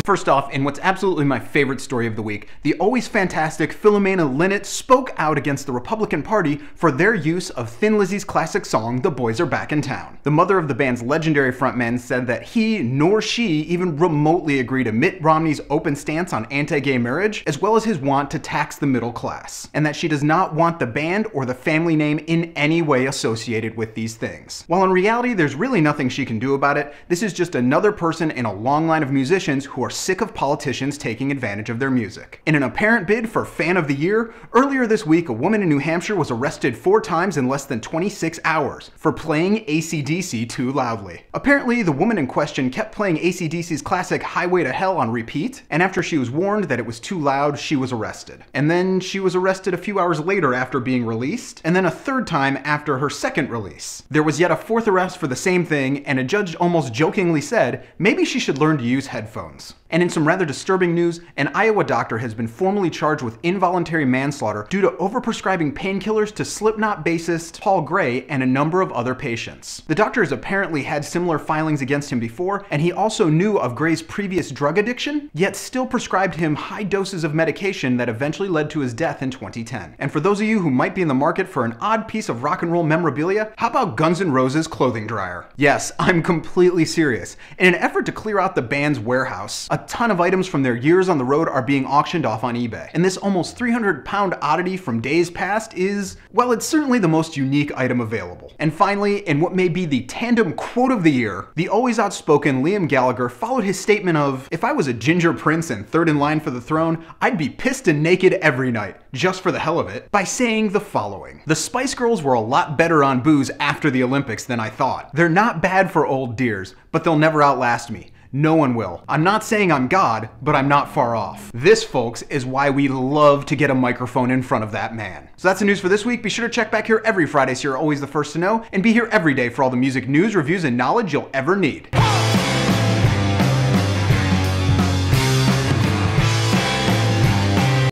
First off, in what's absolutely my favorite story of the week, the always fantastic Philomena Linnett spoke out against the Republican Party for their use of Thin Lizzy's classic song, The Boys Are Back in Town. The mother of the band's legendary frontman said that he nor she even remotely agree to Mitt Romney's open stance on anti-gay marriage, as well as his want to tax the middle class, and that she does not want the band or the family name in any way associated with these things. While in reality, there's really nothing she can do about it, this is just another person in a long line of musicians who are sick of politicians taking advantage of their music. In an apparent bid for Fan of the Year, earlier this week a woman in New Hampshire was arrested 4 times in less than 26 hours for playing AC/DC too loudly. Apparently, the woman in question kept playing AC/DC's classic Highway to Hell on repeat, and after she was warned that it was too loud, she was arrested. And then she was arrested a few hours later after being released, and then a 3rd time after her 2nd release. There was yet a 4th arrest for the same thing, and a judge almost jokingly said, maybe she should learn to use headphones. And in some rather disturbing news, an Iowa doctor has been formally charged with involuntary manslaughter due to overprescribing painkillers to Slipknot bassist Paul Gray and a number of other patients. The doctor has apparently had similar filings against him before, and he also knew of Gray's previous drug addiction, yet still prescribed him high doses of medication that eventually led to his death in 2010. And for those of you who might be in the market for an odd piece of rock and roll memorabilia, how about Guns N' Roses clothing dryer? Yes, I'm completely serious. In an effort to clear out the band's warehouse, a ton of items from their years on the road are being auctioned off on eBay. And this almost 300-pound oddity from days past is, well, it's certainly the most unique item available. And finally, in what may be the tandem quote of the year, the always outspoken Liam Gallagher followed his statement of, if I was a ginger prince and 3rd in line for the throne, I'd be pissed and naked every night, just for the hell of it, by saying the following. The Spice Girls were a lot better on booze after the Olympics than I thought. They're not bad for old dears, but they'll never outlast me. No one will. I'm not saying I'm God, but I'm not far off. This, folks, is why we love to get a microphone in front of that man. So that's the news for this week. Be sure to check back here every Friday so you're always the first to know, and be here every day for all the music news, reviews, and knowledge you'll ever need.